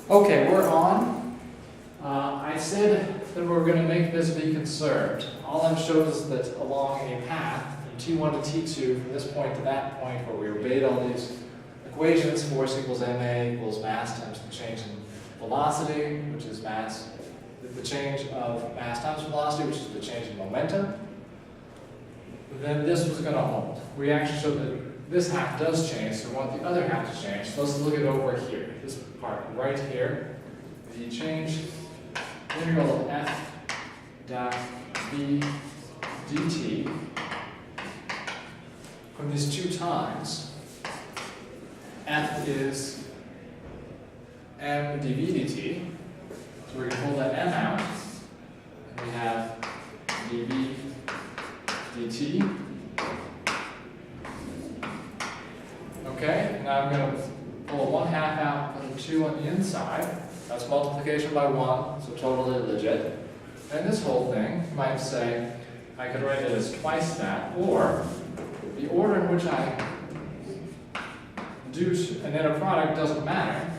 Okay, we're on. I said that we're going to make this be conserved. All I've showed is that along a path from T1 to T2, from this point to that point where we obeyed all these equations, force equals ma equals mass times the change in velocity, which is mass, the change of mass times velocity, which is the change in momentum, then this was going to hold. We actually showed that this half does change, so we want the other half to change. So let's look at it over here, this part right here. The change integral of f dot v dt from these two times, f is m dv dt, so we're going to pull that m out, and we have dv dt. Okay, now I'm going to pull 1/2 out, put a 2 on the inside. That's multiplication by 1, so totally legit. And this whole thing, you might say, I could write it as twice that, or the order in which I do an inner product doesn't matter.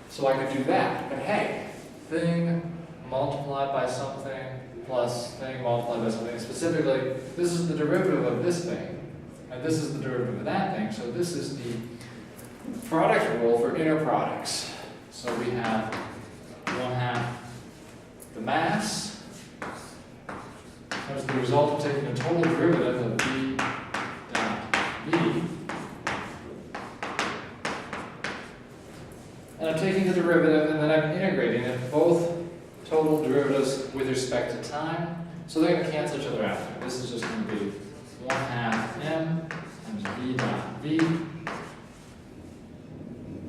So I could do that. But hey, thing multiplied by something plus thing multiplied by something. Specifically, this is the derivative of this thing, and this is the derivative of that thing. So this is the product rule for inner products. So we have 1/2 the mass as the result of taking a total derivative of v dot v. And I'm taking the derivative and then I'm integrating it, both total derivatives with respect to time. So they're going to cancel each other out. This is just going to be 1/2 m times v dot v,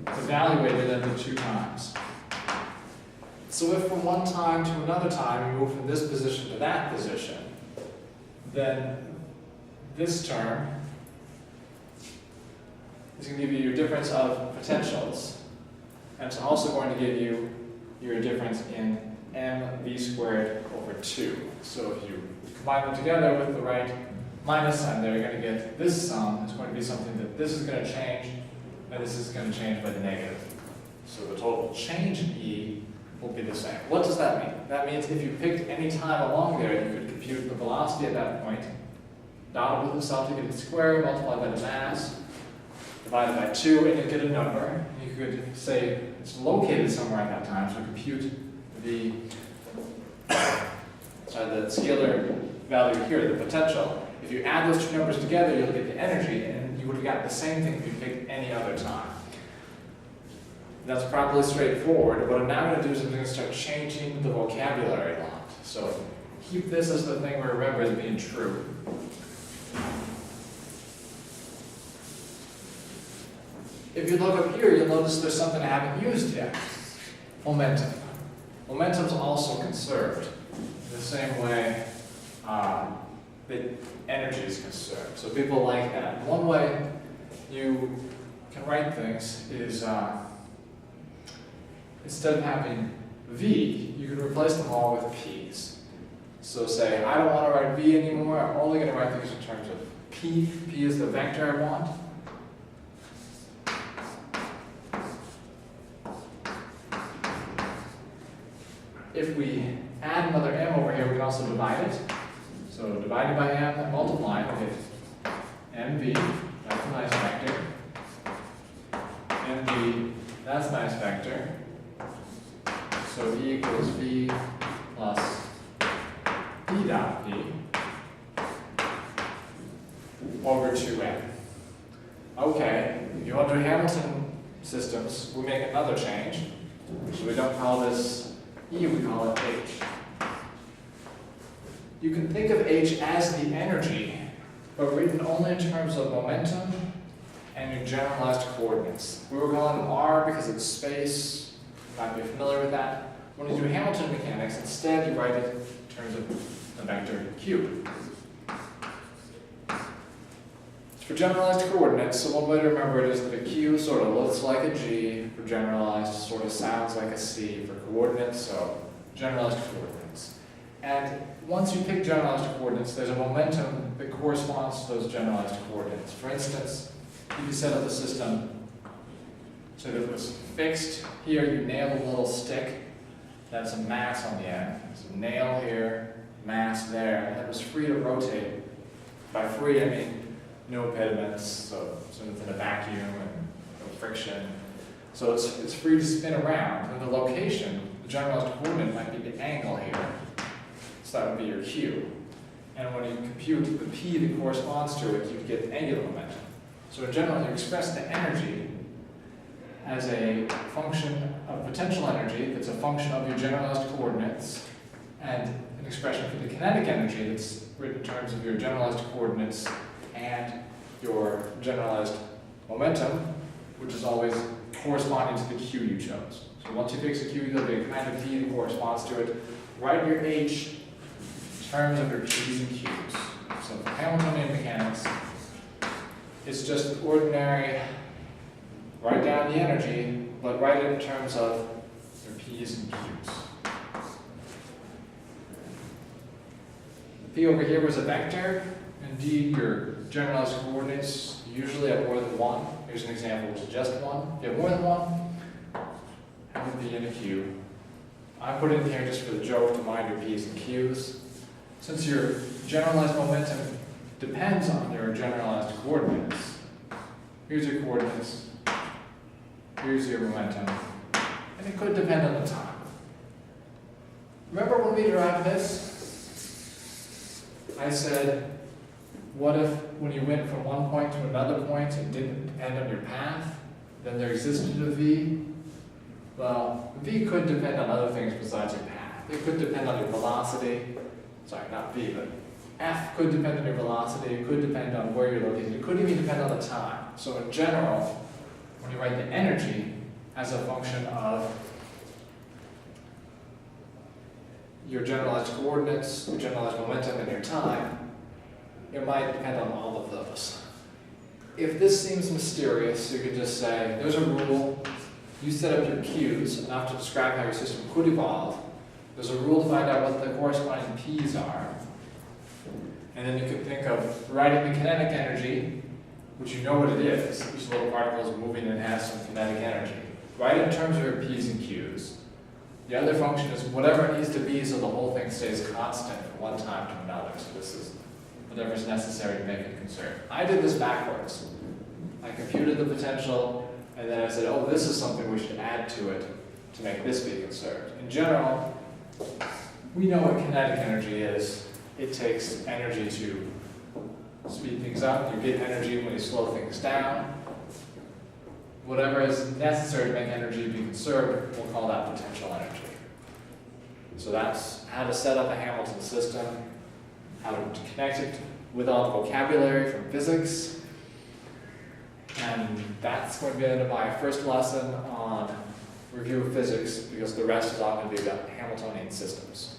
evaluated at the two times. So if from one time to another time you move from this position to that position, then this term is going to give you your difference of potentials. And it's also going to give you your difference in mv squared over 2. So if you combine them together with the right minus sign there, you're going to get this sum is going to be something that this is going to change, and this is going to change by the negative. So the total change in E will be the same. What does that mean? That means if you picked any time along there, you could compute the velocity at that point, dot it with itself to get its square, multiplied by the mass, divided by 2, and you get a number. You could say it's located somewhere at that time, so compute the scalar value here, the potential. If you add those two numbers together, you'll get the energy, and you would have got the same thing if you picked any other time. That's probably straightforward. What I'm now going to do is I'm going to start changing the vocabulary a lot. So keep this as the thing we remember as being true. If you look up here, you'll notice there's something I haven't used yet. Momentum. Momentum is also conserved in the same way that energy is conserved. So people like that. One way you can write things is instead of having v, you can replace them all with p's. So say, I don't want to write v anymore, I'm only going to write things in terms of p. P is the vector I want. If we add another m over here, we can also divide it. So divided by m and multiplied, we get mv, that's a nice vector. mv, that's a nice vector. So E equals v plus d dot v over 2m. Okay, if you want to do Hamilton systems, we make another change. So we don't call this E, we call it h. You can think of h as the energy, but written only in terms of momentum and your generalized coordinates. We were calling them r because it's space. You might be familiar with that. When you do Hamilton mechanics, instead you write it in terms of the vector q. For generalized coordinates, so one way to remember it is that a q sort of looks like a g for generalized, sort of sounds like a c for coordinates, so generalized coordinates. And once you pick generalized coordinates, there's a momentum that corresponds to those generalized coordinates. For instance, you can set up the system so that it was fixed. Here you nail a little stick, that's a mass on the end. So nail here, mass there, and it was free to rotate. By free, I mean no impediments, so it's in a vacuum and no friction. So it's free to spin around. And the location, the generalized coordinate might be the angle here. So that would be your Q. And when you compute the P that corresponds to it, you get angular momentum. So in general, you express the energy as a function of potential energy that's a function of your generalized coordinates, and an expression for the kinetic energy that's written in terms of your generalized coordinates and your generalized momentum, which is always corresponding to the Q you chose. So once you fix a Q, there'll be a kind of P that corresponds to it. Write your H in terms of your P's and Q's. So for Hamiltonian mechanics, it's just ordinary, write down the energy, but write it in terms of your P's and Q's. The P over here was a vector. Indeed, your generalized coordinates usually have more than one. Here's an example which is just one. If you have more than one, have a P and a Q. I put it in here just for the joke to mind your P's and Q's. Since your generalized momentum depends on your generalized coordinates, here's your coordinates, here's your momentum, and it could depend on the time. Remember when we derived this? I said, what if when you went from one point to another point, it didn't depend on your path, then there existed a V? Well, V could depend on other things besides your path. It could depend on your velocity. Sorry, not V, but F could depend on your velocity. It could depend on where you're located. It could even depend on the time. So in general, when you write the energy as a function of your generalized coordinates, your generalized momentum, and your time, it might depend on all of those. If this seems mysterious, you could just say, there's a rule. You set up your Q's enough to describe how your system could evolve. There's a rule to find out what the corresponding P's are. And then you could think of writing the kinetic energy, which you know what it is. Each little particle is moving and has some kinetic energy. Write it in terms of your P's and Q's. The other function is whatever it needs to be so the whole thing stays constant from one time to another. So this is whatever is necessary to make it conserved. I did this backwards. I computed the potential, and then I said, oh, this is something we should add to it to make this be conserved. In general, we know what kinetic energy is. It takes energy to speed things up. You get energy when you slow things down. Whatever is necessary to make energy be conserved, we'll call that potential energy. So that's how to set up a Hamilton system, how to connect it with all the vocabulary from physics. And that's going to be the end of my first lesson on review of physics, because the rest is all going to be about Hamiltonian systems.